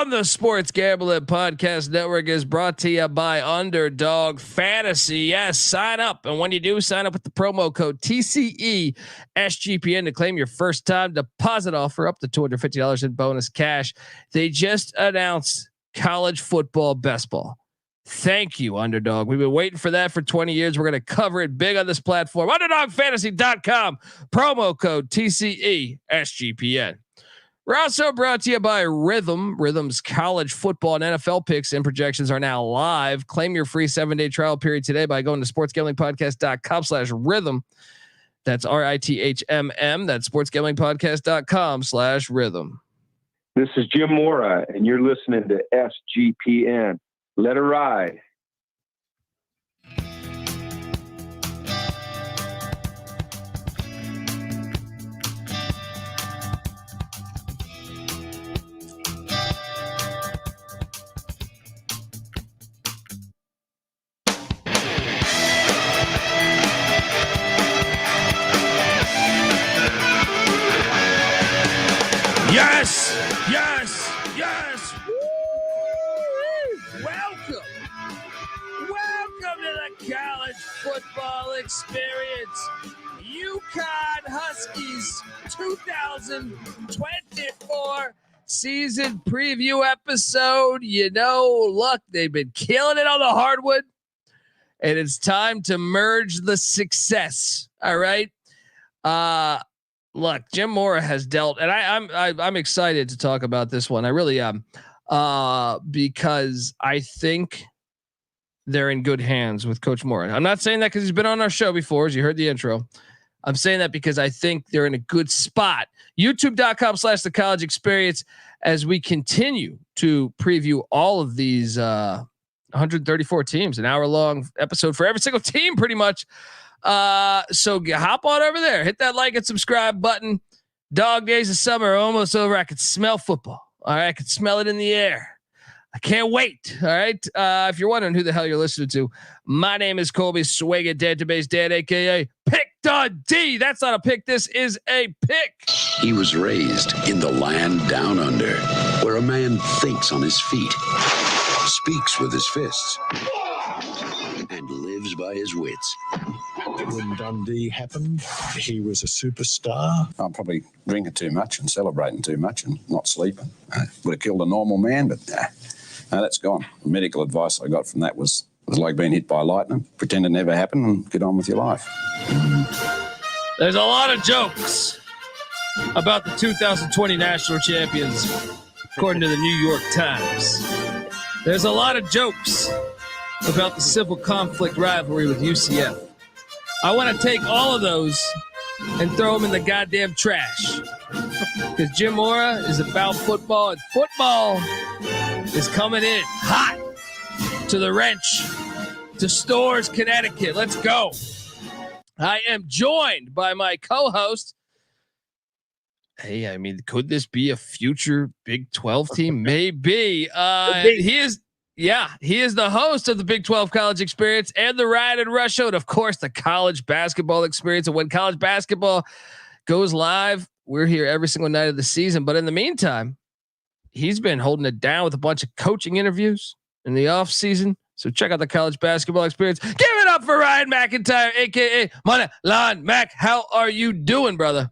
on the Sports Gambling Podcast Network is brought to you by Underdog Fantasy. Yes, sign up. And when you do, sign up with the promo code TCE SGPN to claim your first time deposit offer up to $250 in bonus cash. They just announced college football best ball. Thank you, Underdog. We've been waiting for that for 20 years. We're going to cover it big on this platform. UnderdogFantasy.com, promo code TCE SGPN. We're also brought to you by Rhythm. Rhythm's college football and NFL picks and projections are now live. Claim your free 7-day trial period today by going to sportsgamblingpodcast.com/rhythm. That's RITHMM. That's sportsgamblingpodcast.com/rhythm. This is Jim Mora, and you're listening to SGPN. Let her ride. Yes, yes, yes. Welcome to the college football experience. UConn Huskies 2024 season preview episode. You know, look, they've been killing it on the hardwood, and it's time to merge the success. All right. Look, Jim Mora has dealt, and I'm excited to talk about this one. I really am, because I think they're in good hands with Coach Mora. I'm not saying that because he's been on our show before, as you heard the intro. I'm saying that because I think they're in a good spot. YouTube.com/the college experience as we continue to preview all of these 134 teams, an hour-long episode for every single team, pretty much. So hop on over there, hit that like and subscribe button. Dog days of summer are almost over. I can smell football. All right. I can smell it in the air. I can't wait. All right. If you're wondering who the hell you're listening to, my name is Colby Swig at Database Dan, AKA Pick D. That's not a pick. This is a pick. He was raised in the land down under, where a man thinks on his feet, speaks with his fists, and lives by his wits. When Dundee happened, he was a superstar. I'm probably drinking too much and celebrating too much and not sleeping. Would have killed a normal man, but no, that's gone. The medical advice I got from that was like being hit by lightning. Pretend it never happened and get on with your life. There's a lot of jokes about the 2020 national champions, according to the New York Times. There's a lot of jokes about the civil conflict rivalry with UCF. I want to take all of those and throw them in the goddamn trash, because Jim Mora is about football, and football is coming in hot to the Wrench, to Stores, Connecticut. Let's go. I am joined by my co-host. Hey, I mean, could this be a future Big 12 team? Maybe. He is the host of the Big 12 College Experience and the Ride and Rush Show, and of course, the College Basketball Experience. And when college basketball goes live, we're here every single night of the season. But in the meantime, he's been holding it down with a bunch of coaching interviews in the off season. So check out the College Basketball Experience. Give it up for Ryan McIntyre, aka Money Line Mac. How are you doing, brother?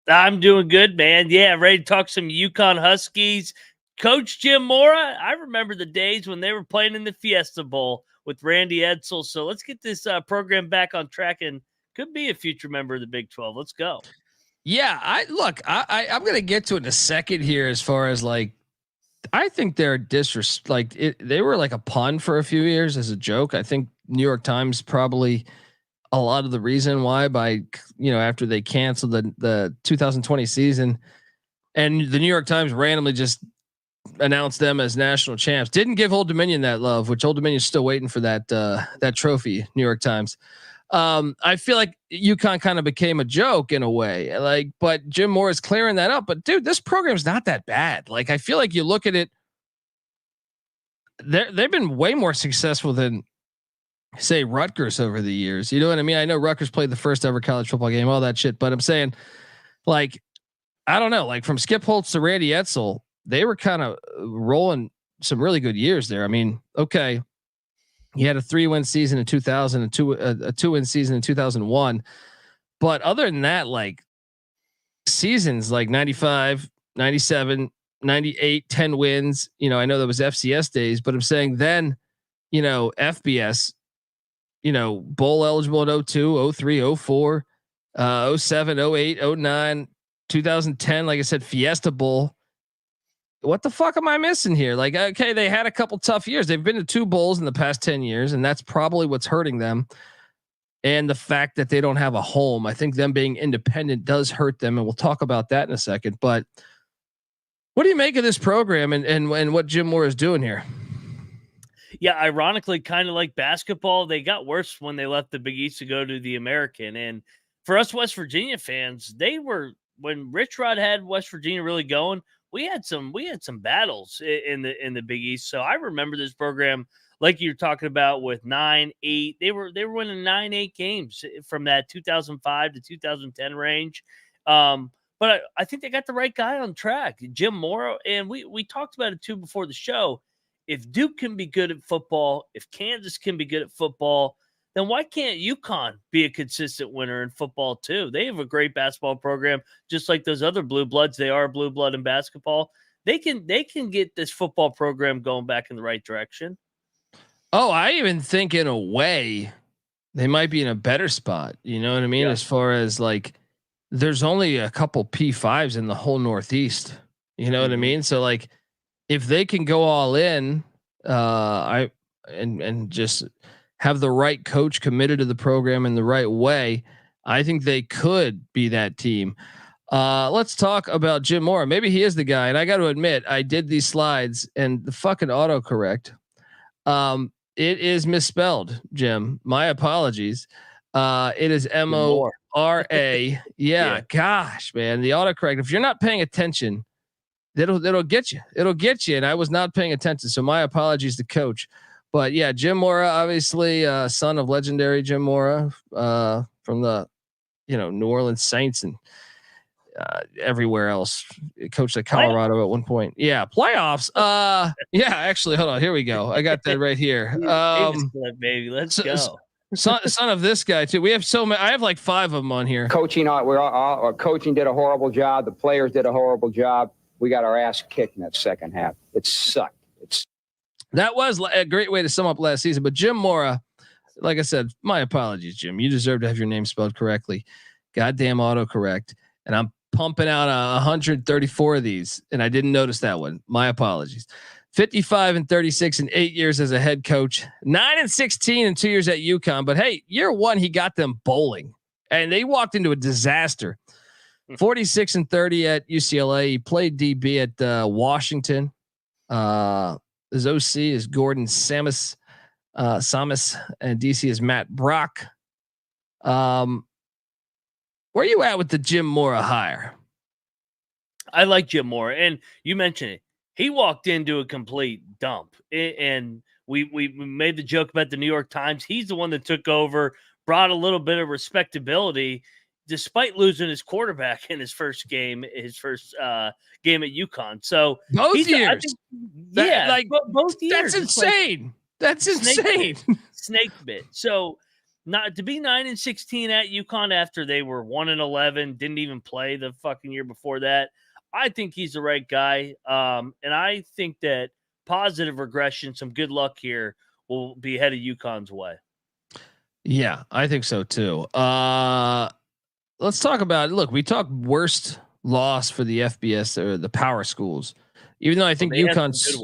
I'm doing good, man. Yeah, ready to talk some UConn Huskies. Coach Jim Mora, I remember the days when they were playing in the Fiesta Bowl with Randy Edsall. So let's get this program back on track, and could be a future member of the Big 12. Let's go. Yeah, I'm going to get to it in a second here. As far as like, I think they're they were like a pun for a few years as a joke. I think New York Times probably a lot of the reason why, after they canceled the 2020 season, and the New York Times randomly just announced them as national champs, didn't give Old Dominion that love, which Old Dominion's still waiting for that trophy. New York Times. I feel like UConn kind of became a joke in a way, but Jim Moore is clearing that up. But dude, this program's not that bad. Like, I feel like you look at it, they've been way more successful than, say, Rutgers over the years. You know what I mean? I know Rutgers played the first ever college football game, all that shit, but I'm saying, like, I don't know, like from Skip Holtz to Randy Edsall, they were kind of rolling some really good years there. I mean, okay, he had a 3-win season in 2000 and a 2-win season in 2001. But other than that, like seasons like 95, 97, 98, 10 wins, I know that was FCS days, but I'm saying then, FBS, bowl eligible in 02, 03, 04, 07, 08, 09, 2010, like I said, Fiesta Bowl. What the fuck am I missing here? Like, okay, they had a couple tough years. They've been to 2 bowls in the past 10 years, and that's probably what's hurting them. And the fact that they don't have a home, I think them being independent does hurt them. And we'll talk about that in a second. But what do you make of this program and what Jim Moore is doing here? Yeah, ironically, kind of like basketball, they got worse when they left the Big East to go to the American. And for us West Virginia fans, when Rich Rod had West Virginia really going, we had some battles in the Big East. So I remember this program, like you're talking about, with 9-8. They were winning 9-8 games from that 2005 to 2010 range. But I think they got the right guy on track, Jim Mora. And we talked about it too before the show. If Duke can be good at football, if Kansas can be good at football, then why can't UConn be a consistent winner in football too? They have a great basketball program, just like those other blue bloods. They are blue blood in basketball. They can get this football program going back in the right direction. Oh, I even think in a way they might be in a better spot. You know what I mean? Yeah. As far as like, there's only a couple P5s in the whole Northeast. You know what I mean? So like, if they can go all in, and just have the right coach committed to the program in the right way, I think they could be that team. Let's talk about Jim Mora. Maybe he is the guy. And I got to admit, I did these slides and the fucking autocorrect. It is misspelled, Jim. My apologies. It is Mora. Yeah, gosh, man. The autocorrect. If you're not paying attention, it'll get you. It'll get you. And I was not paying attention. So my apologies to coach. But yeah, Jim Mora, obviously, son of legendary Jim Mora, from the, New Orleans Saints and everywhere else. Coached at Colorado at one point. Yeah, playoffs. Yeah, actually, hold on. Here we go. I got that right here. Baby, let's go. Son of this guy too. We have so many. I have like 5 of them on here. Coaching, coaching did a horrible job. The players did a horrible job. We got our ass kicked in that second half. It sucked. That was a great way to sum up last season. But Jim Mora, like I said, my apologies, Jim. You deserve to have your name spelled correctly. Goddamn autocorrect. And I'm pumping out 134 of these, and I didn't notice that one. My apologies. 55-36 in 8 years as a head coach. 9-16 in 2 years at UConn. But hey, year 1 he got them bowling, and they walked into a disaster. 46-30 at UCLA. He played DB at Washington. His OC is Gordon Samus, and DC is Matt Brock. Where are you at with the Jim Mora hire? I like Jim Mora, and you mentioned it. He walked into a complete dump, and we made the joke about the New York Times. He's the one that took over, brought a little bit of respectability, despite losing his quarterback in his first game at UConn. So both years, both years. That's insane. That's insane. Snake bit. So not to be 9-16 at UConn after they were 1-11, didn't even play the fucking year before that. I think he's the right guy. And I think that positive regression, some good luck here, will be headed UConn's way. Yeah, I think so too. Let's talk about, look, we talk worst loss for the FBS or the power schools, even though I think UConn's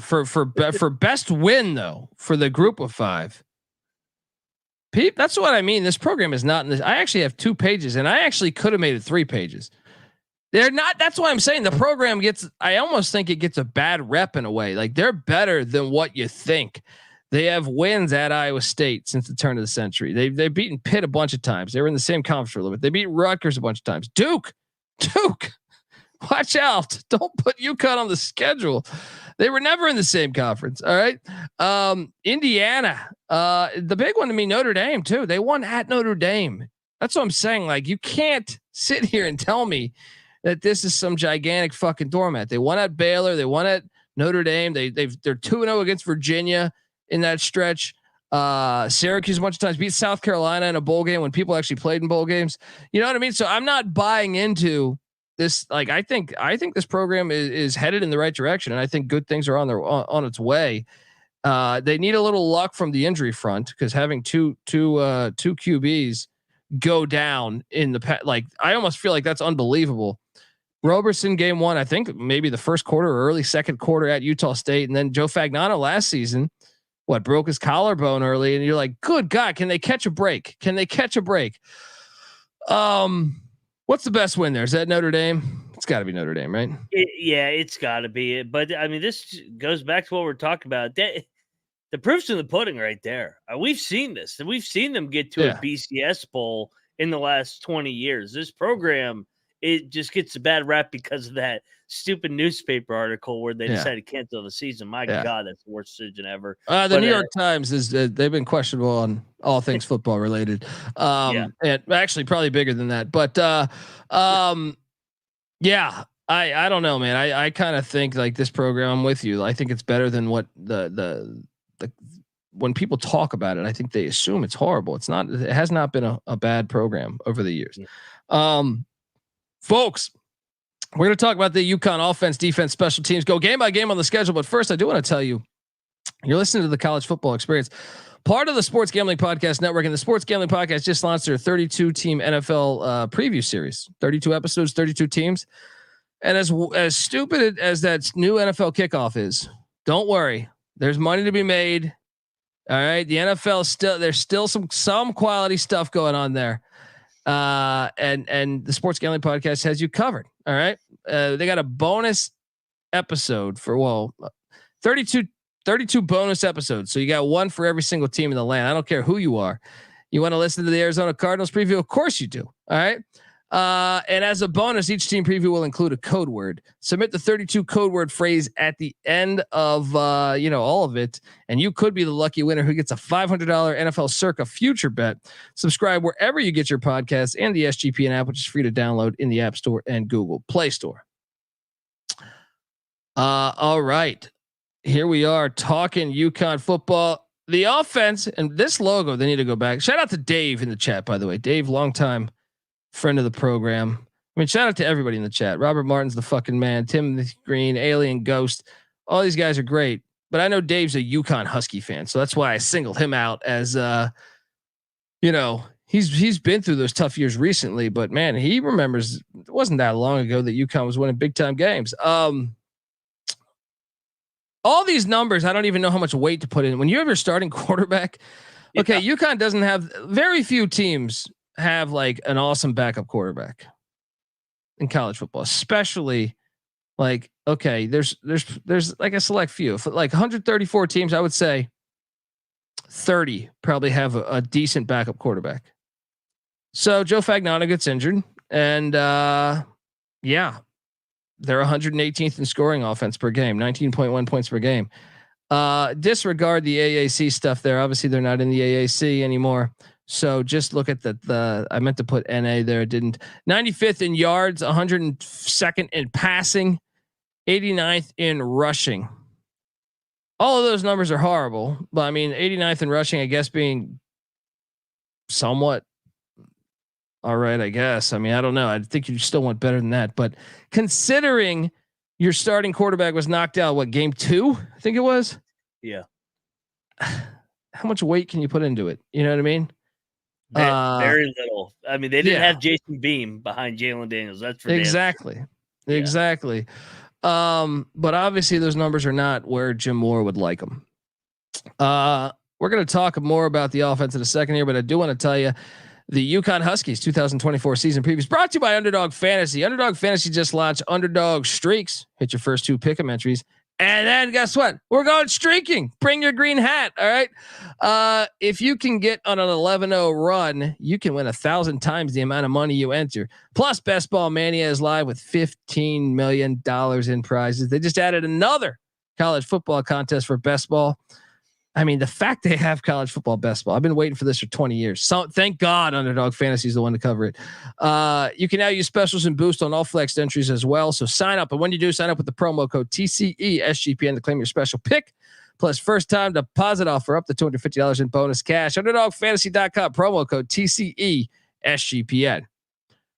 for best win though, for the group of 5. Pete, that's what I mean. This program is not in this. I actually have 2 pages, and I actually could have made it 3 pages. They're not. That's why I'm saying the program I almost think it gets a bad rep in a way. Like, they're better than what you think. They have wins at Iowa State since the turn of the century. They've beaten Pitt a bunch of times. They were in the same conference for a little bit. They beat Rutgers a bunch of times. Duke, watch out. Don't put UConn on the schedule. They were never in the same conference. All right. Indiana, the big one to me, Notre Dame too. They won at Notre Dame. That's what I'm saying. Like, you can't sit here and tell me that this is some gigantic fucking doormat. They won at Baylor. They won at Notre Dame. They're 2-0 against Virginia in that stretch. Syracuse a bunch of times beat South Carolina in a bowl game when people actually played in bowl games. You know what I mean? So I'm not buying into this. Like, I think this program is headed in the right direction, and I think good things are on its way. They need a little luck from the injury front, because having two QBs go down in the like, I almost feel like that's unbelievable. Roberson game 1, I think maybe the first quarter or early second quarter at Utah State, and then Joe Fagnano last season, broke his collarbone early, and you're like, good God, can they catch a break? What's the best win there? Is that Notre Dame? It's got to be Notre Dame, right? It's got to be it. But I mean, this goes back to what we're talking about. The proof's in the pudding right there. We've seen this, and we've seen them get to a BCS bowl in the last 20 years. This program, it just gets a bad rap because of that stupid newspaper article where they decided to cancel the season. My God, that's the worst decision ever. The New York Times is they've been questionable on all things football related. And actually probably bigger than that. But I don't know, man. I kind of think like this program, I'm with you. I think it's better than what the when people talk about it, I think they assume it's horrible. It's not. It has not been a bad program over the years. Folks, we're going to talk about the UConn offense, defense, special teams, go game by game on the schedule. But first, I do want to tell you, you're listening to the College Football Experience, part of the Sports Gambling Podcast Network, and the Sports Gambling Podcast just launched their 32-team NFL preview series. 32 episodes, 32 teams. And as stupid as that new NFL kickoff is, don't worry. There's money to be made. All right. The NFL there's still some quality stuff going on there. And the Sports Gambling Podcast has you covered. All right. They got a bonus episode for 32 bonus episodes. So you got one for every single team in the land. I don't care who you are. You want to listen to the Arizona Cardinals preview? Of course you do. All right. And as a bonus, each team preview will include a code word. Submit the 32 code word phrase at the end of all of it, and you could be the lucky winner who gets a $500 NFL Circa future bet. Subscribe wherever you get your podcasts and the SGPN app, which is free to download in the App Store and Google Play Store. All right, here we are talking UConn football. The offense and this logo, they need to go back. Shout out to Dave in the chat, by the way. Dave, longtime friend of the program. I mean, shout out to everybody in the chat. Robert Martin's the fucking man. Tim Green, Alien Ghost. All these guys are great. But I know Dave's a UConn Husky fan, so that's why I singled him out as he's been through those tough years recently, but man, he remembers it wasn't that long ago that UConn was winning big time games. All these numbers, I don't even know how much weight to put in. When you have your starting quarterback, okay, UConn doesn't have, very few teams have like an awesome backup quarterback in college football, especially like, okay, there's like a select few. For like 134 teams, I would say 30 probably have a decent backup quarterback. So Joe Fagnano gets injured, and they're 118th in scoring offense per game, 19.1 points per game. Disregard the AAC stuff there. Obviously, they're not in the AAC anymore. So just look at the I meant to put NA there. Didn't. 95th in yards, 102nd in passing, 89th in rushing. All of those numbers are horrible, but I mean, 89th in rushing, I guess, being somewhat all right, I guess. I mean, I don't know. I think you still want better than that, but considering your starting quarterback was knocked out, what, game 2? I think it was. Yeah. How much weight can you put into it? You know what I mean? Very little. I mean, they didn't have Jason Beam behind Jalen Daniels. That's for exactly. But obviously those numbers are not where Jim Moore would like them. We're going to talk more about the offense in a second here, but I do want to tell you the UConn Huskies 2024 season previews brought to you by Underdog Fantasy. Underdog Fantasy just launched Underdog Streaks. Hit your first 2 pick'em entries. And then guess what? We're going streaking. Bring your green hat. All right. If you can get on an 11-0 run, you can win 1,000 times the amount of money you enter. Plus, Best Ball Mania is live with $15 million in prizes. They just added another college football contest for best ball. I mean, the fact they have college football, basketball, I've been waiting for this for 20 years. So thank God Underdog Fantasy is the one to cover it. You can now use specials and boost on all flexed entries as well. So sign up. And when you do, sign up with the promo code TCESGPN to claim your special pick. Plus first time deposit offer up to $250 in bonus cash. UnderdogFantasy.com, promo code TCESGPN.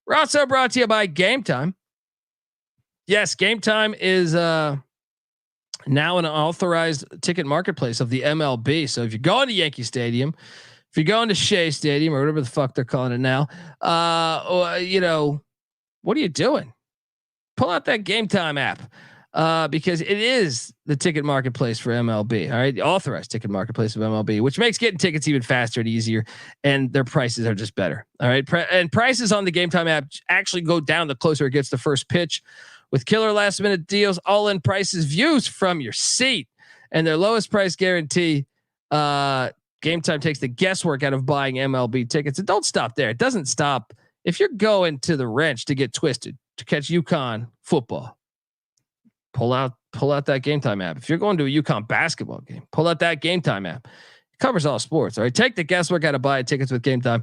We're also brought to you by Game Time. Yes, Game Time is now an authorized ticket marketplace of the MLB. So if you're going to Yankee Stadium, if you're going to Shea Stadium or whatever the fuck they're calling it now, you know, what are you doing? Pull out that Game Time app because it is the ticket marketplace for MLB. All right, the authorized ticket marketplace of MLB, which makes getting tickets even faster and easier, and their prices are just better. All right, and prices on the Game Time app actually go down the closer it gets to first pitch. With killer last minute deals, all in prices, views from your seat, and their lowest price guarantee. Game Time takes the guesswork out of buying MLB tickets. And don't stop there. It doesn't stop. If you're going to the Wrench to get twisted to catch UConn football, pull out that Game Time app. If you're going to a UConn basketball game, pull out that Game Time app. Covers all sports. All right. Take the guesswork out of buying tickets with Game Time.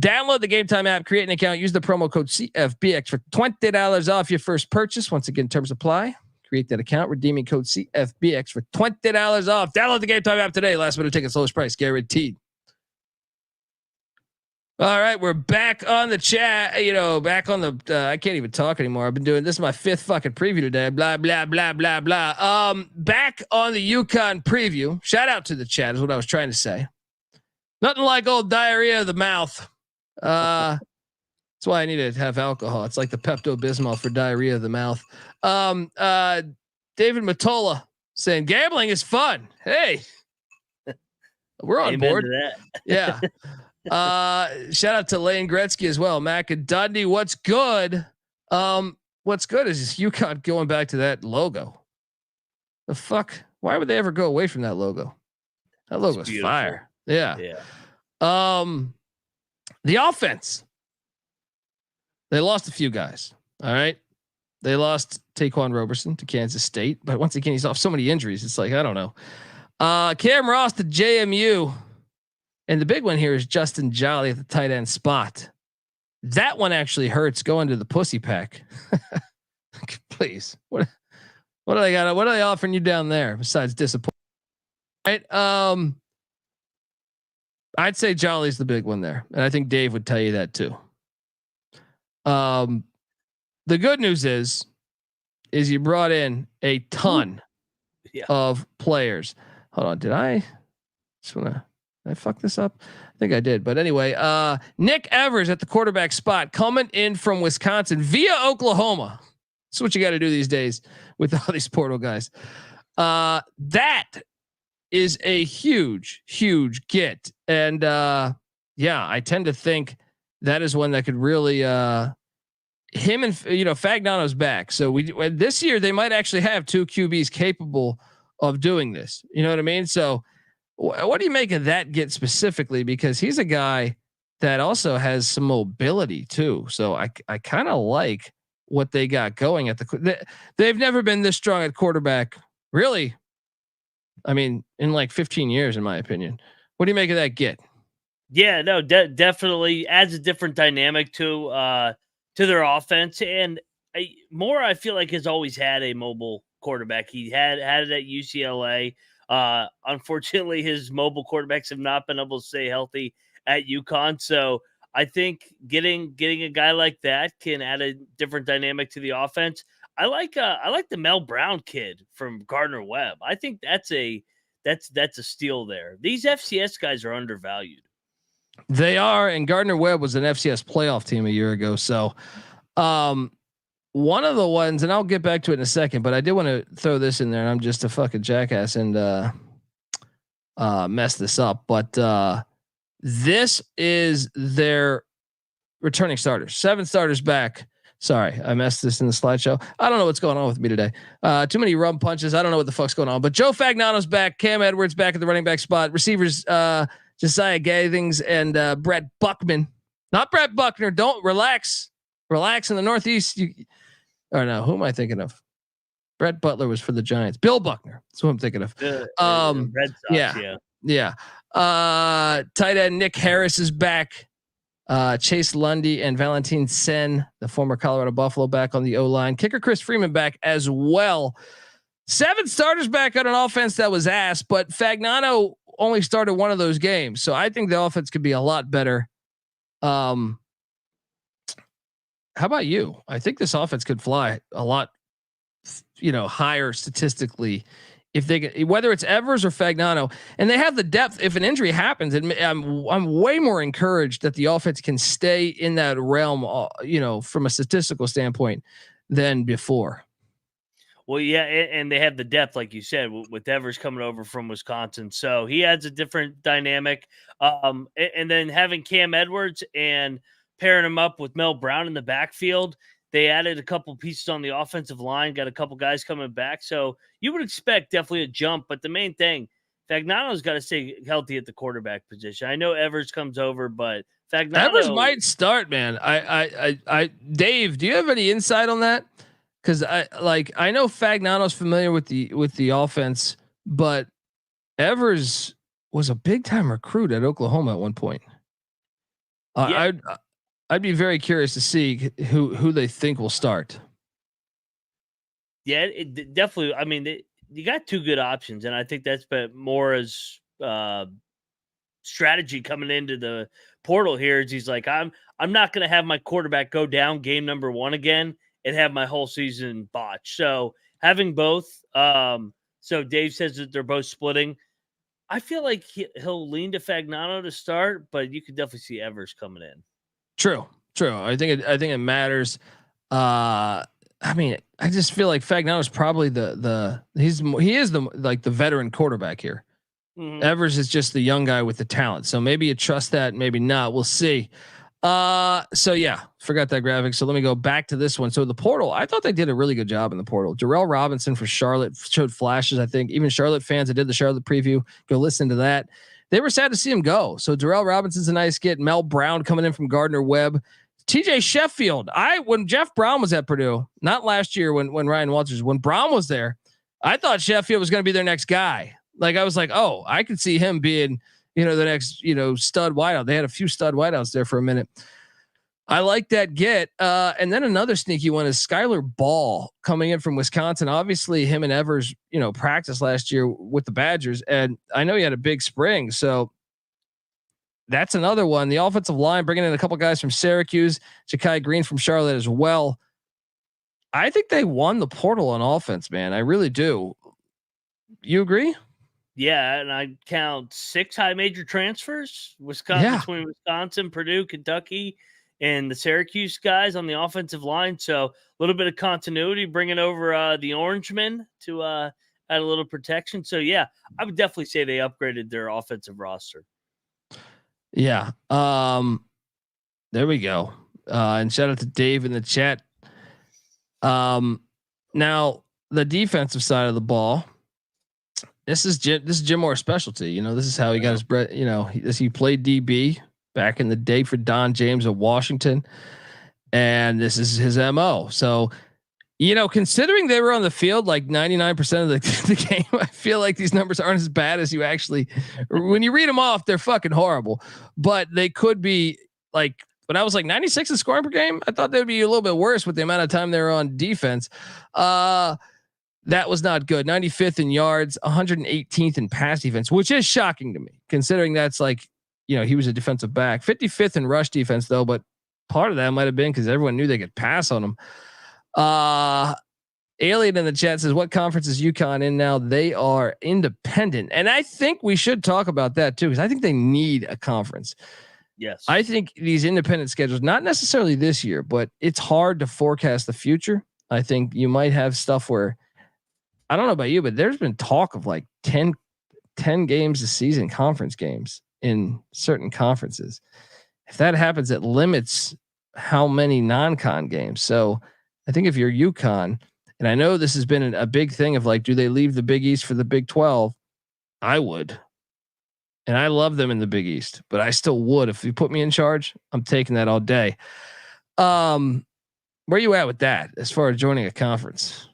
Download the Game Time app, create an account, use the promo code CFBX for $20 off your first purchase. Once again, terms apply. Create that account, redeeming code CFBX for $20 off. Download the Game Time app today. Last minute tickets, lowest price guaranteed. All right, we're back on the chat. You know, back on the. I can't even talk anymore. I've been doing this is my 5th fucking preview today. Blah blah blah blah blah. Back on the UConn preview. Shout out to the chat is what I was trying to say. Nothing like old diarrhea of the mouth. That's why I need to have alcohol. It's like the Pepto-Bismol for diarrhea of the mouth. David Matola saying gambling is fun. Hey, we're on Amen board. to that. Yeah. Shout out to Lane Gretzky as well. Mac and Dundee. What's good? What's good is UConn going back to that logo. The fuck? Why would they ever go away from that logo? That logo's fire. Yeah. Yeah. The offense. They lost a few guys. All right. They lost Taquan Roberson to Kansas State, but once again, he's off so many injuries. It's like, I don't know. Cam Ross to JMU. And the big one here is Justin Jolly at the tight end spot. That one actually hurts going to the pussy pack. Please. What do they got? What are they offering you down there besides disappointment? Right. I'd say Jolly's the big one there. And I think Dave would tell you that too. The good news is you brought in a ton of players. Hold on. Did I fuck this up? I think I did. But anyway, Nick Evers at the quarterback spot coming in from Wisconsin via Oklahoma. That's what you got to do these days with all these portal guys. That is a huge, huge get. And yeah, I tend to think that is one that could really him and Fagnano's back. So this year they might actually have 2 QBs capable of doing this. You know what I mean? So what do you make of that get specifically? Because he's a guy that also has some mobility too. So I kind of like what they got going at they've never been this strong at quarterback. Really. I mean, in like 15 years, in my opinion. What do you make of that get? Yeah, no, definitely adds a different dynamic to their offense. And Moore, I feel like, has always had a mobile quarterback. He had it at UCLA. Unfortunately, his mobile quarterbacks have not been able to stay healthy at UConn. So I think getting a guy like that can add a different dynamic to the offense. I like the Mel Brown kid from Gardner-Webb. I think that's a steal there. These FCS guys are undervalued. They are, and Gardner-Webb was an FCS playoff team a year ago. So, one of the ones, and I'll get back to it in a second, but I did want to throw this in there, and I'm just a fucking jackass and mess this up. But this is their returning starters. 7 starters back. Sorry, I messed this in the slideshow. I don't know what's going on with me today. Too many rum punches. I don't know what the fuck's going on. But Joe Fagnano's back. Cam Edwards back at the running back spot. Receivers, Josiah Gathings and Brett Buckman. Not Brett Buckner. Don't relax. Relax in the Northeast. Or no, who am I thinking of? Brett Butler was for the Giants. Bill Buckner. That's who I'm thinking of. Red Sox, yeah. Yeah. Tight end Nick Harris is back. Chase Lundy and Valentin Sen, the former Colorado Buffalo, back on the O-line. Kicker Chris Freeman back as well. 7 starters back on an offense that was ass, but Fagnano only started one of those games. So I think the offense could be a lot better. How about you? I think this offense could fly a lot, higher statistically if they get, whether it's Evers or Fagnano, and they have the depth. If an injury happens, and I'm way more encouraged that the offense can stay in that realm, from a statistical standpoint than before. Well, yeah, and they have the depth, like you said, with Evers coming over from Wisconsin, so he adds a different dynamic. And then having Cam Edwards and pairing him up with Mel Brown in the backfield, they added a couple pieces on the offensive line, got a couple guys coming back, so you would expect definitely a jump. But the main thing, Fagnano's got to stay healthy at the quarterback position. I know Evers comes over, but Fagnano Evers might start, man. I Dave, do you have any insight on that? Because I know Fagnano's familiar with the offense, but Evers was a big time recruit at Oklahoma at one point. Yeah. I'd be very curious to see who they think will start. Yeah, it definitely. I mean, you got 2 good options, and I think that's been more as strategy coming into the portal here. Is he's like, I'm not going to have my quarterback go down game number 1 again and have my whole season botched. So having both. So Dave says that they're both splitting. I feel like he'll lean to Fagnano to start, but you could definitely see Evers coming in. True. I think it matters. I mean, I just feel like Fagnano is probably he is the veteran quarterback here. Mm-hmm. Evers is just the young guy with the talent. So maybe you trust that, maybe not. We'll see. So yeah, forgot that graphic. So let me go back to this one. So the portal, I thought they did a really good job in the portal. Darrell Robinson for Charlotte showed flashes. I think even Charlotte fans that did the Charlotte preview, go listen to that. They were sad to see him go. So Darrell Robinson's a nice get. Mel Brown coming in from Gardner Webb. TJ Sheffield. When Jeff Brown was at Purdue, not last year when Ryan Walters, when Brown was there, I thought Sheffield was going to be their next guy. Like I was like, oh, I could see him being, the next, stud wideout. They had a few stud wideouts there for a minute. I like that get. And then another sneaky one is Skylar Ball coming in from Wisconsin. Obviously him and Evers, practiced last year with the Badgers. And I know he had a big spring. So that's another one. The offensive line, bringing in a couple guys from Syracuse, Ja'Kai Green from Charlotte as well. I think they won the portal on offense, man. I really do. You agree? Yeah, and I count 6 high major transfers. Between Wisconsin, Purdue, Kentucky, and the Syracuse guys on the offensive line. So a little bit of continuity, bringing over the Orangemen to add a little protection. So yeah, I would definitely say they upgraded their offensive roster. Yeah. There we go. And shout out to Dave in the chat. Now the defensive side of the ball. This is Jim Moore's specialty. This is how he got his bread. He played DB back in the day for Don James of Washington, and this is his MO. So, considering they were on the field like 99% of the game, I feel like these numbers aren't as bad as you actually. When you read them off, they're fucking horrible. But they could be like when I was like 96 in scoring per game. I thought they'd be a little bit worse with the amount of time they were on defense. That was not good. 95th in yards, 118th in pass defense, which is shocking to me, considering that's like, he was a defensive back. 55th in rush defense, though, but part of that might have been because everyone knew they could pass on him. Alien in the chat says, what conference is UConn in now? They are independent. And I think we should talk about that too, because I think they need a conference. Yes. I think these independent schedules, not necessarily this year, but it's hard to forecast the future. I think you might have stuff where, I don't know about you, but there's been talk of like 10 games a season, conference games in certain conferences. If that happens, it limits how many non-con games. So I think if you're UConn, and I know this has been a big thing of like, do they leave the Big East for the Big 12? I would. And I love them in the Big East, but I still would. If you put me in charge, I'm taking that all day. Where you at with that as far as joining a conference?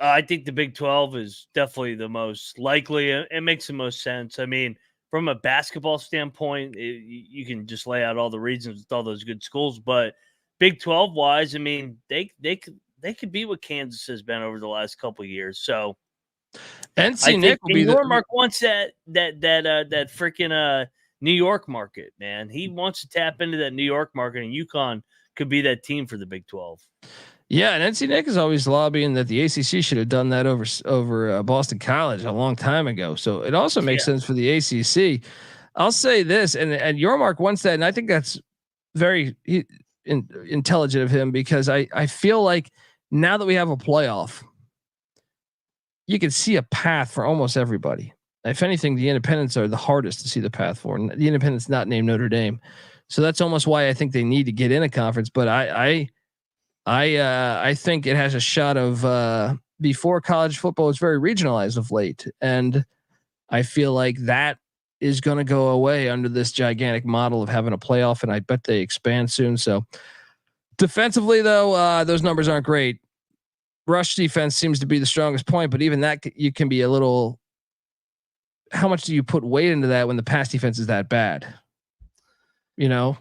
I think the Big 12 is definitely the most likely. It makes the most sense. I mean, from a basketball standpoint, you can just lay out all the reasons with all those good schools. But Big 12 wise, I mean, they could be what Kansas has been over the last couple of years. So NC Nick will be Normark wants that freaking New York market, man. He wants to tap into that New York market, and UConn could be that team for the Big 12. Yeah, and NC Nick is always lobbying that the ACC should have done that over Boston College a long time ago. So it also makes sense for the ACC. I'll say this, and Yormark wants that, and I think that's very intelligent of him, because I feel like now that we have a playoff, you can see a path for almost everybody. If anything, the independents are the hardest to see the path for, and the independents not named Notre Dame. So that's almost why I think they need to get in a conference. But I think it has a shot of before college football is very regionalized of late, and I feel like that is going to go away under this gigantic model of having a playoff, and I bet they expand soon. So defensively, though, those numbers aren't great. Rush defense seems to be the strongest point, but even that you can be a little. How much do you put weight into that when the pass defense is that bad? You know.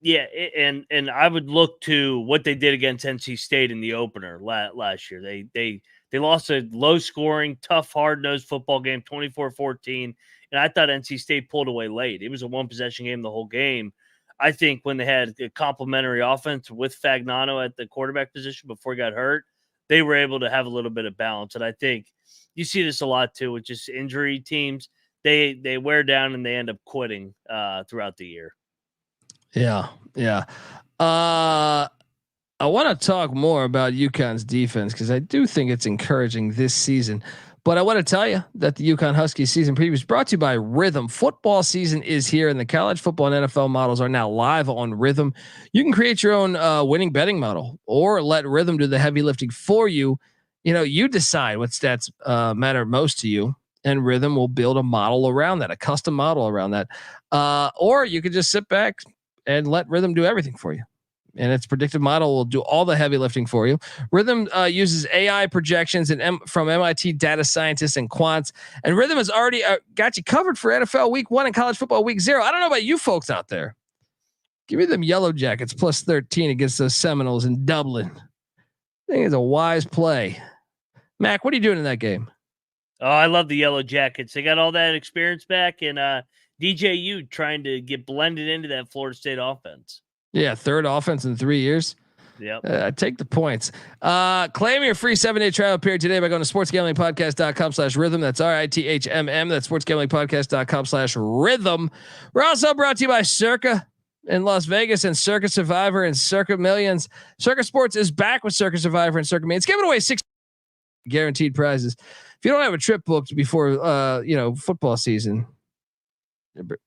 Yeah, and I would look to what they did against NC State in the opener last year. They lost a low-scoring, tough, hard-nosed football game, 24-14, and I thought NC State pulled away late. It was a one-possession game the whole game. I think when they had a complementary offense with Fagnano at the quarterback position before he got hurt, they were able to have a little bit of balance. And I think you see this a lot too with just injury teams. They wear down and they end up quitting throughout the year. Yeah. I want to talk more about UConn's defense, because I do think it's encouraging this season. But I want to tell you that the UConn Huskies season preview is brought to you by Rhythm. Football season is here, and the college football and NFL models are now live on Rhythm. You can create your own winning betting model, or let Rhythm do the heavy lifting for you. You know, you decide what stats matter most to you, and Rhythm will build a model around that, a custom model around that. Or you could just sit back and let Rhythm do everything for you. And its predictive model will do all the heavy lifting for you. Rhythm uses AI projections from MIT data scientists and quants. And Rhythm has already got you covered for NFL Week 1 and college football Week 0. I don't know about you folks out there. Give me them Yellow Jackets plus 13 against those Seminoles in Dublin. I think it's a wise play. Mac, what are you doing in that game? Oh, I love the Yellow Jackets. They got all that experience back, and DJU trying to get blended into that Florida State offense. Yeah, third offense in 3 years. Yep. Take the points. Claim your free 7-day trial period today by going to sportsgamblingpodcast.com/rhythm. That's RITHMM. That's sportsgamblingpodcast.com/rhythm. We're also brought to you by Circa in Las Vegas and Circa Survivor and Circa Millions. Circa Sports is back with Circa Survivor and Circa Millions, giving away 6 guaranteed prizes. If you don't have a trip booked before football season,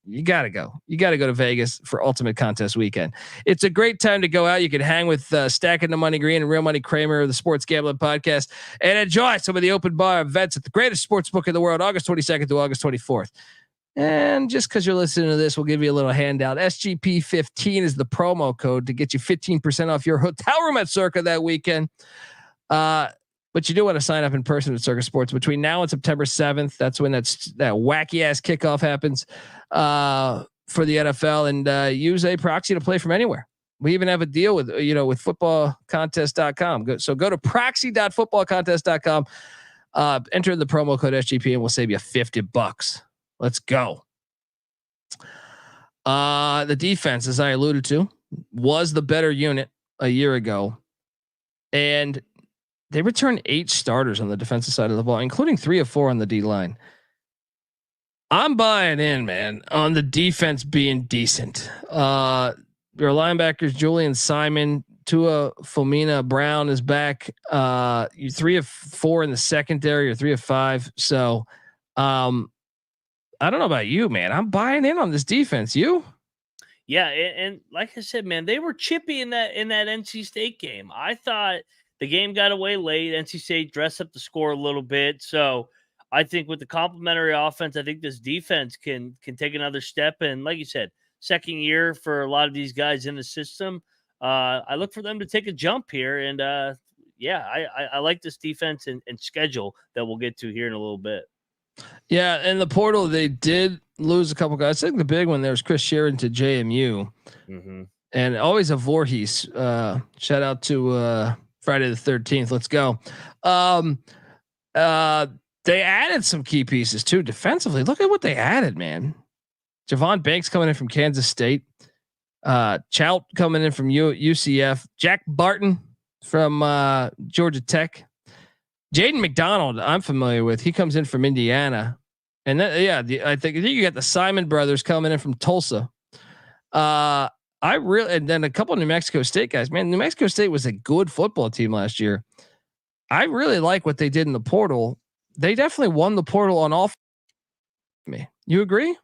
you gotta go. You gotta go to Vegas for Ultimate Contest Weekend. It's a great time to go out. You can hang with Stacking the Money Green and Real Money Kramer of the Sports Gambling Podcast, and enjoy some of the open bar events at the greatest sports book in the world, August 22nd to August 24th. And just because you're listening to this, we'll give you a little handout. SGP15 is the promo code to get you 15% off your hotel room at Circa that weekend. But you do want to sign up in person at Circa Sports between now and September 7th. That's when that wacky ass kickoff happens for the NFL, and use a proxy to play from anywhere. We even have a deal with footballcontest.com. So go to proxy.footballcontest.com, enter the promo code SGP, and we'll save you $50. Let's go. The defense, as I alluded to, was the better unit a year ago, and they returned 8 starters on the defensive side of the ball, including 3 of 4 on the D line. I'm buying in, man, on the defense being decent. Your linebackers, Julian Simon, Tua Fomina Brown is back. You 3 of 4 in the secondary, or 3 of 5. So, I don't know about you, man. I'm buying in on this defense. You? Yeah, and like I said, man, they were chippy in that NC State game. I thought the game got away late. NC State dressed up the score a little bit. So I think with the complementary offense, I think this defense can take another step. And like you said, second year for a lot of these guys in the system. I look for them to take a jump here. And I like this defense and schedule that we'll get to here in a little bit. Yeah, in the portal they did lose a couple guys. I think the big one there was Chris Sheeran to JMU, and always a Voorhees. Shout out to Friday the 13th. Let's go. They added some key pieces too defensively. Look at what they added, man. Javon Banks coming in from Kansas State. Chout coming in from UCF. Jack Barton from Georgia Tech. Jaden McDonald, I'm familiar with. He comes in from Indiana. And then, I think you got the Simon brothers coming in from Tulsa. And then a couple of New Mexico State guys. Man, New Mexico State was a good football team last year. I really like what they did in the portal. They definitely won the portal on offense. You agree?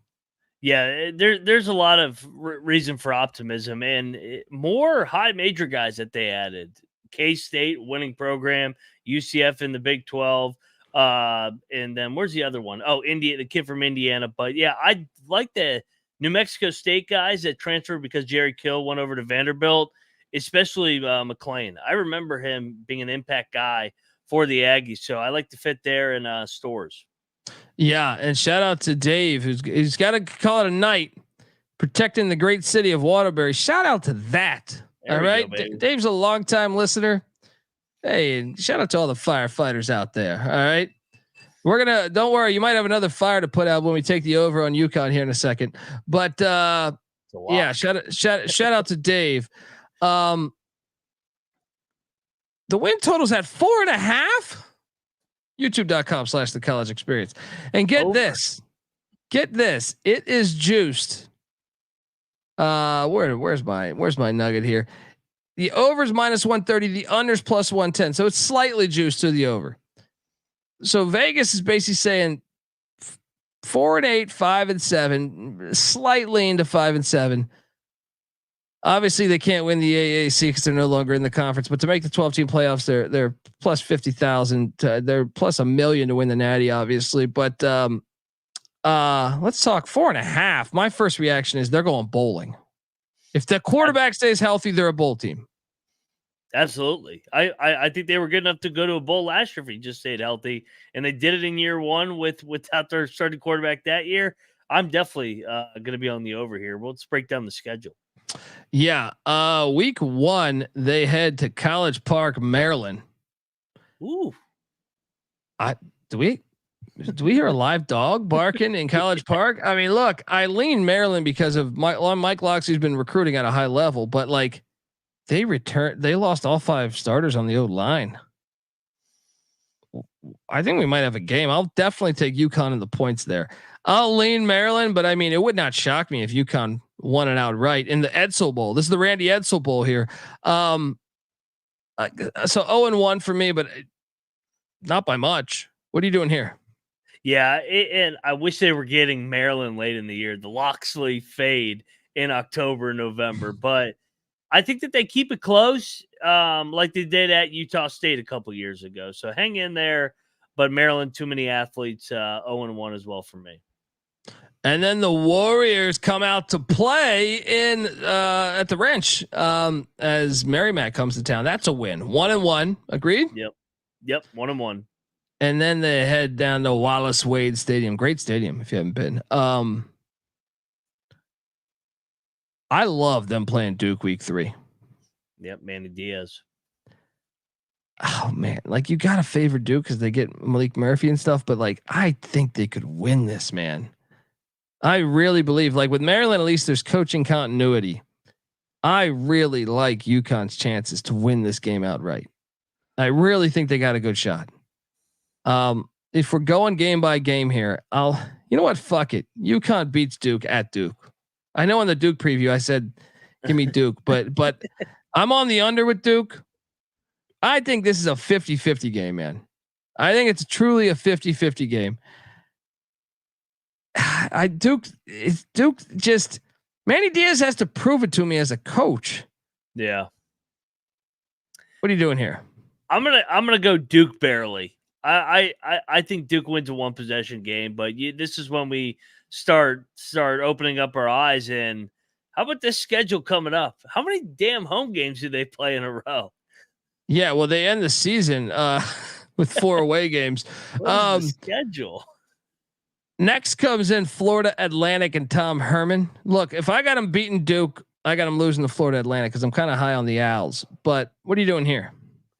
Yeah, there's a lot of reason for optimism and more high major guys that they added. K-State winning program, UCF in the Big 12. And then where's the other one? Oh, the kid from Indiana. But yeah, I like the New Mexico State guys that transferred because Jerry Kill went over to Vanderbilt, especially McLean. I remember him being an impact guy for the Aggies. So I like to fit there in stores. Yeah, and shout out to Dave, who's got to call it a night, protecting the great city of Waterbury. Shout out to that. All right, Dave's a longtime listener. Hey, and shout out to all the firefighters out there. All right, don't worry, you might have another fire to put out when we take the over on UConn here in a second. But yeah, shout out to Dave. The win total's at 4.5. YouTube.com/the college experience. And get this. It is juiced. Where's my nugget here? The over's -130, the under's +110. So it's slightly juiced to the over. So Vegas is basically saying 4-8, 5-7, slightly into 5-7. Obviously, they can't win the AAC because they're no longer in the conference. But to make the 12-team playoffs, they're plus 50,000. They're plus $1 million to win the Natty, obviously. But let's talk 4.5. My first reaction is they're going bowling. If the quarterback stays healthy, they're a bowl team. Absolutely. I think they were good enough to go to a bowl last year if he just stayed healthy, and they did it in year one without their starting quarterback that year. I'm definitely going to be on the over here. Let's break down the schedule. Yeah. Week 1, they head to College Park, Maryland. Ooh. Do we hear a live dog barking in College Park? I mean, look, I lean Maryland because of Mike Loxley's been recruiting at a high level, but like they lost all 5 starters on the O-line. I think we might have a game. I'll definitely take UConn in the points there. I'll lean Maryland, but I mean, it would not shock me if UConn won it outright in the Edsel Bowl. This is the Randy Edsel Bowl here. So 0-1 for me, but not by much. What are you doing here? Yeah, and I wish they were getting Maryland late in the year. The Loxley fade in October, November, but I think that they keep it close, like they did at Utah State a couple years ago. So hang in there, but Maryland, too many athletes, 0-1 as well for me. And then the Warriors come out to play in at the Ranch as Merrimack comes to town. That's a win. 1-1. Agreed? Yep. 1-1. And then they head down to Wallace Wade Stadium. Great stadium if you haven't been. I love them playing Duke week 3. Yep, Manny Diaz. Oh man, like you gotta favor Duke because they get Malik Murphy and stuff, but like I think they could win this, man. I really believe, like with Maryland, at least there's coaching continuity. I really like UConn's chances to win this game outright. I really think they got a good shot. If we're going game by game here, you know what? Fuck it. UConn beats Duke at Duke. I know in the Duke preview, I said, give me Duke, but I'm on the under with Duke. I think this is a 50-50 game, man. I think it's truly a 50-50 game. Duke just Manny Diaz has to prove it to me as a coach. Yeah. What are you doing here? I'm gonna go Duke barely. I think Duke wins a 1 possession game, but this is when we start opening up our eyes. And how about this schedule coming up? How many damn home games do they play in a row? Yeah, well, they end the season with 4 away games. What is the schedule? Next comes in Florida Atlantic and Tom Herman. Look, if I got him beating Duke, I got him losing to Florida Atlantic because I'm kind of high on the Owls. But what are you doing here?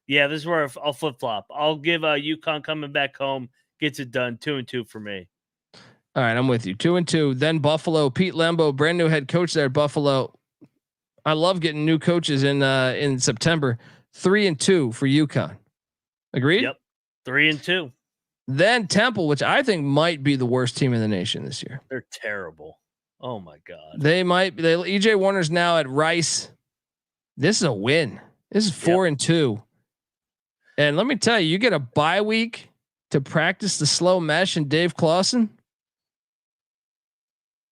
Yeah, this is where I'll flip flop. I'll give UConn coming back home gets it done 2-2 for me. All right, I'm with you. 2-2. Then Buffalo, Pete Lembo, brand new head coach there at Buffalo. I love getting new coaches in September. 3-2 for UConn. Agreed? Yep. 3-2. Then Temple, which I think might be the worst team in the nation this year. They're terrible. Oh my God. They might be. EJ Warner's now at Rice. This is a win. This is 4-2. And let me tell you, you get a bye week to practice the slow mesh and Dave Clawson.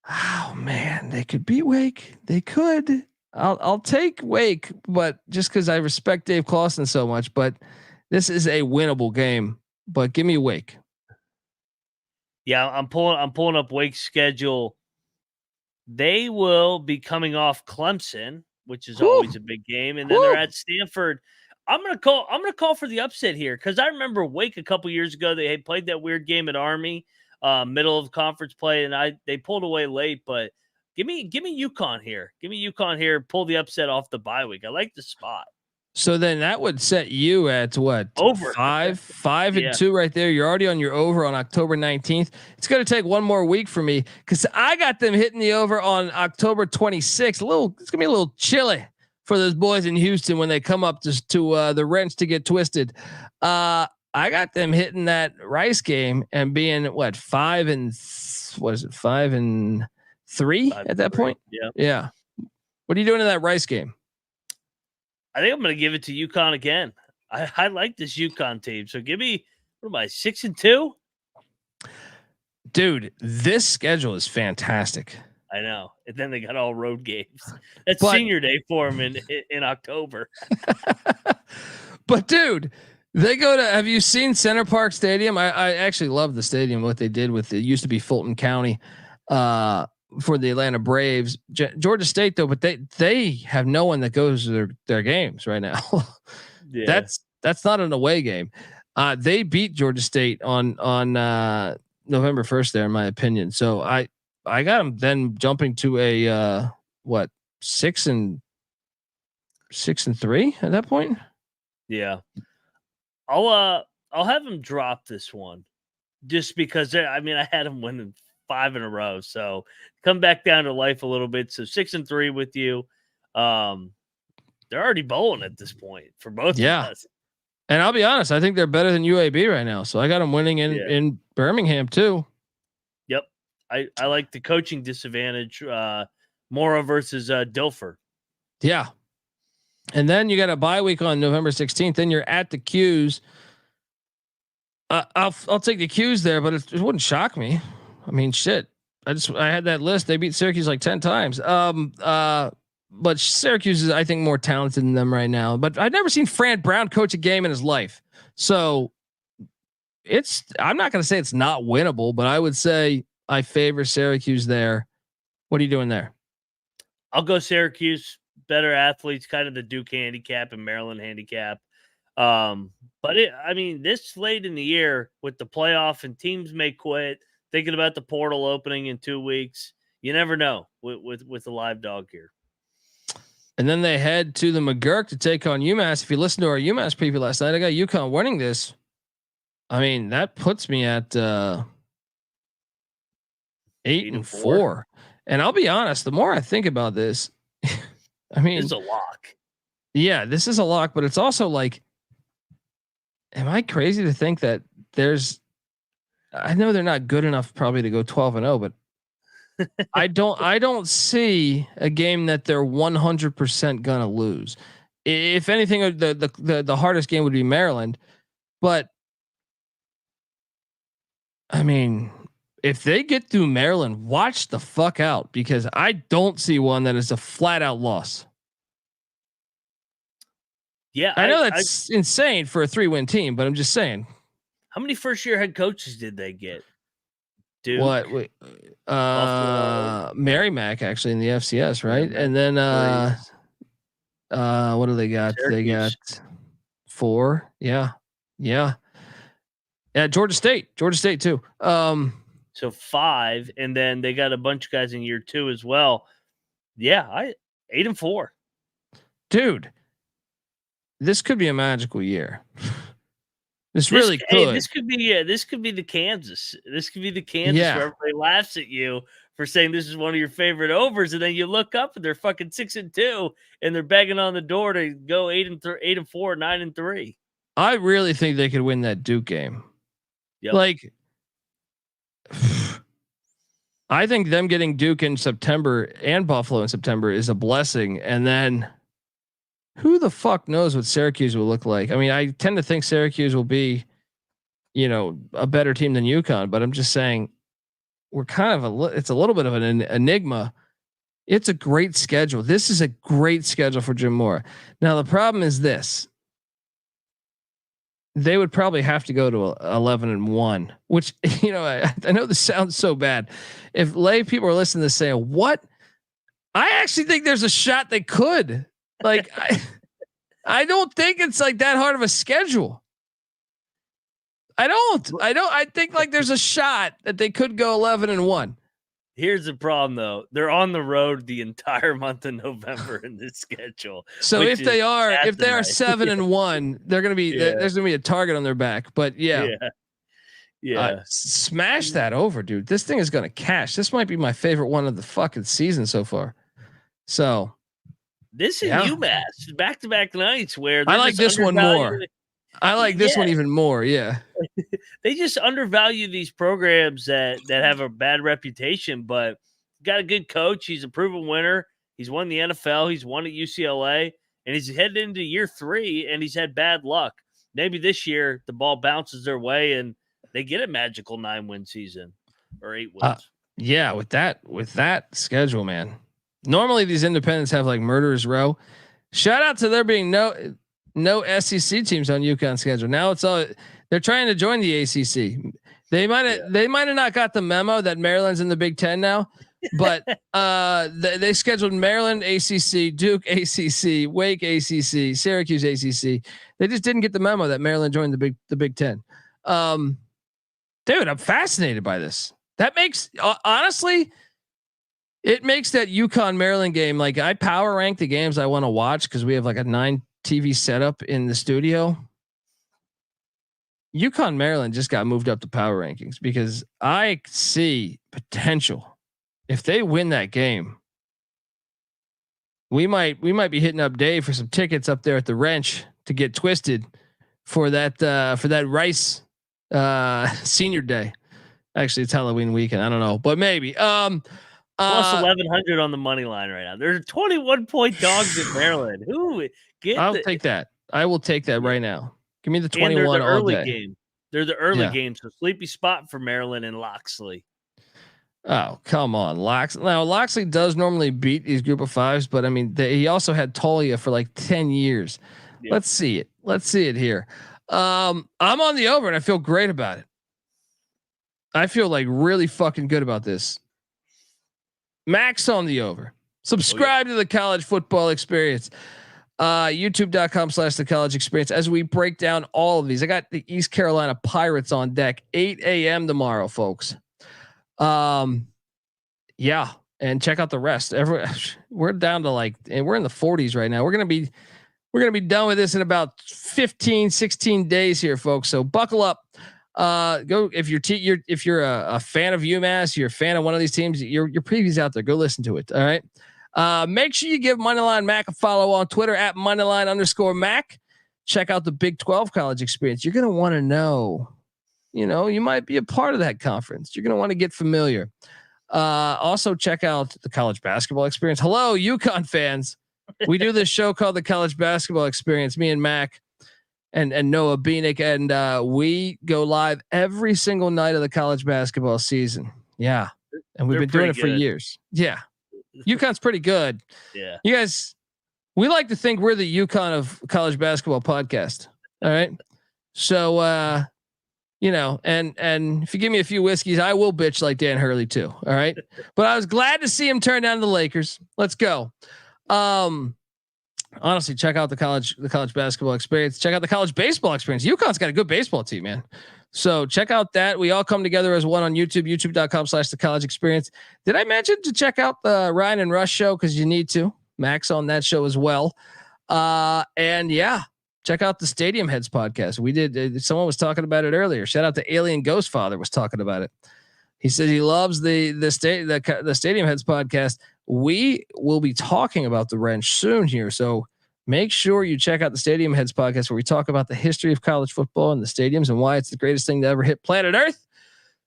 Oh man, they could beat Wake. They could. I'll take Wake, but just because I respect Dave Clawson so much. But this is a winnable game. But give me Wake. Yeah, I'm pulling up Wake's schedule. They will be coming off Clemson, which is always a big game, and then they're at Stanford. I'm gonna call for the upset here because I remember Wake a couple years ago. They had played that weird game at Army, middle of conference play, and they pulled away late. But give me UConn here. Give me UConn here. Pull the upset off the bye week. I like the spot. So then that would set you at what? Over 5-2 right there. You're already on your over on October 19th. It's going to take one more week for me because I got them hitting the over on October 26th. It's going to be a little chilly for those boys in Houston when they come up to the wrench to get twisted. I got them hitting that Rice game and being what 5-3 at that point. Yeah. What are you doing in that Rice game? I think I'm going to give it to UConn again. I like this UConn team. So give me, what am I, 6-2? Dude, this schedule is fantastic. I know. And then they got all road games. That's senior day for them in October. But dude, they go to, have you seen Center Park Stadium? I actually love the stadium, what they did with it. Used to be Fulton County for the Atlanta Braves. Georgia State though, but they have no one that goes to their games right now. Yeah. That's not an away game. They beat Georgia State on November 1st there, in my opinion. So I got them then jumping to a 6-3 at that point. Yeah. I'll have them drop this one just because I had them winning 5 in a row. So come back down to life a little bit. So 6-3 with you. They're already bowling at this point for both of us. And I'll be honest, I think they're better than UAB right now. So I got them winning in Birmingham too. Yep. I like the coaching disadvantage. Mora versus Dilfer. Yeah. And then you got a bye week on November 16th. Then you're at the Qs. I'll take the Qs there, but it wouldn't shock me. I mean, shit. I had that list. They beat Syracuse like 10 times. But Syracuse is, I think, more talented than them right now. But I've never seen Fran Brown coach a game in his life. So I'm not going to say it's not winnable, but I would say I favor Syracuse there. What are you doing there? I'll go Syracuse. Better athletes, kind of the Duke handicap and Maryland handicap. But this late in the year with the playoff and teams may quit, thinking about the portal opening in 2 weeks. You never know with the live dog here. And then they head to the McGurk to take on UMass. If you listen to our UMass preview last night, I got UConn winning this. I mean, that puts me at 8-4. And I'll be honest, the more I think about this, I mean, it's a lock. Yeah, this is a lock, but it's also like, am I crazy to think that I know they're not good enough probably to go 12-0, but I don't see a game that they're 100% gonna lose. If anything, the hardest game would be Maryland, but I mean, if they get through Maryland, watch the fuck out because I don't see one that is a flat out loss. Yeah, I know that's insane for a 3-win team, but I'm just saying. How many first year head coaches did they get? Duke, what? Wait, Merrimack actually in the FCS, right? And then what do they got? Syracuse. They got 4. Yeah. Georgia State too. So 5, and then they got a bunch of guys in year 2 as well. Yeah, 8-4. Dude, this could be a magical year. This really could. Hey, this could be the Kansas. This could be the Kansas Yeah. where everybody laughs at you for saying this is one of your favorite overs, and then you look up and they're fucking 6-2, and they're begging on the door to go 8-4, 9-3. I really think they could win that Duke game. Yep. Like, I think them getting Duke in September and Buffalo in September is a blessing. And then who the fuck knows what Syracuse will look like? I mean, I tend to think Syracuse will be, a better team than UConn, but I'm just saying we're kind of it's a little bit of an enigma. It's a great schedule. This is a great schedule for Jim Mora. Now, the problem is this. They would probably have to go to 11-1, which, I know this sounds so bad. If lay people are listening to this saying, what? I actually think there's a shot they could. Like, I don't think it's like that hard of a schedule. I think like there's a shot that they could go 11-1. Here's the problem, though. They're on the road the entire month of November in this schedule. So if they are 7-1, they're going to be, there's going to be a target on their back, but yeah. Smash that over, dude. This thing is going to cash. This might be my favorite one of the fucking season so far. So this is UMass back-to-back nights where I like this one more. I like this one even more. Yeah. They just undervalue these programs that have a bad reputation, but got a good coach. He's a proven winner. He's won the NFL. He's won at UCLA, and he's headed into year 3, and he's had bad luck. Maybe this year the ball bounces their way and they get a magical 9-win season or 8 wins. Yeah. With that schedule, man, normally these independents have like murderers row. Shout out to there being no SEC teams on UConn schedule. Now it's all they're trying to join the ACC. They might have not got the memo that Maryland's in the Big Ten now, but they scheduled Maryland ACC, Duke ACC, Wake ACC, Syracuse ACC. They just didn't get the memo that Maryland joined the Big Ten. Dude, I'm fascinated by this. That makes honestly, it makes that UConn Maryland game like I power rank the games I want to watch because we have like a 9 TV setup in the studio. UConn Maryland just got moved up to power rankings because I see potential. If they win that game, we might be hitting up Dave for some tickets up there at the Wrench to get twisted for that Rice senior day. Actually, it's Halloween weekend. I don't know, but maybe. Plus 1,100 on the money line right now. There's 21-point dogs in Maryland. I'll take that. I will take that right now. Give me the 21 all early day. game. They're the early game, so sleepy spot for Maryland and Loxley. Oh, come on. Loxley does normally beat these group of 5s, but I mean, he also had Tolia for like 10 years. Yeah. Let's see it here. I'm on the over and I feel great about it. I feel like really fucking good about this. Max on the over. Subscribe to the College Football Experience. YouTube.com/the College Experience as we break down all of these. I got the East Carolina Pirates on deck, 8 a.m. tomorrow, folks. Yeah. And check out the rest. We're down to and we're in the 40s right now. We're going to be done with this in about 15, 16 days here, folks. So buckle up. Go if you're a fan of UMass, you're a fan of one of these teams, your preview's out there. Go listen to it. All right. Make sure you give Moneyline Mac a follow on Twitter at Moneyline_Mac. Check out the Big 12 College Experience. You're gonna want to know. You might be a part of that conference. You're gonna want to get familiar. Also check out the College Basketball Experience. Hello, UConn fans. We do this show called the College Basketball Experience. Me and Mac. And Noah Beanick, and we go live every single night of the college basketball season. Yeah, and we've been doing it for years. Yeah, UConn's pretty good. Yeah, you guys, we like to think we're the UConn of college basketball podcast. All right, so and if you give me a few whiskeys, I will bitch like Dan Hurley too. All right, but I was glad to see him turn down the Lakers. Let's go. honestly, check out the college basketball experience. Check out the college baseball experience. UConn's got a good baseball team, man. So check out that. We all come together as one on YouTube, youtube.com/the college experience. Did I mention to check out the Ryan and Rush show? Cause you need to. Max on that show as well. And yeah, check out the Stadium Heads podcast. We did. Someone was talking about it earlier. Shout out to Alien Ghost Father was talking about it. He said he loves the Stadium Heads podcast. We will be talking about the wrench soon here. So make sure you check out the Stadium Heads podcast where we talk about the history of college football and the stadiums and why it's the greatest thing to ever hit planet Earth.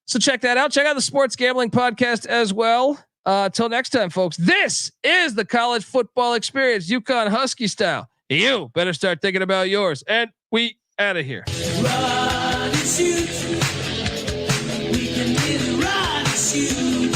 So check that out. Check out the Sports Gambling podcast as well. Till next time, folks, this is the college football experience, UConn Husky style. You better start thinking about yours. And we out of here. Run and shoot. We can really run and shoot.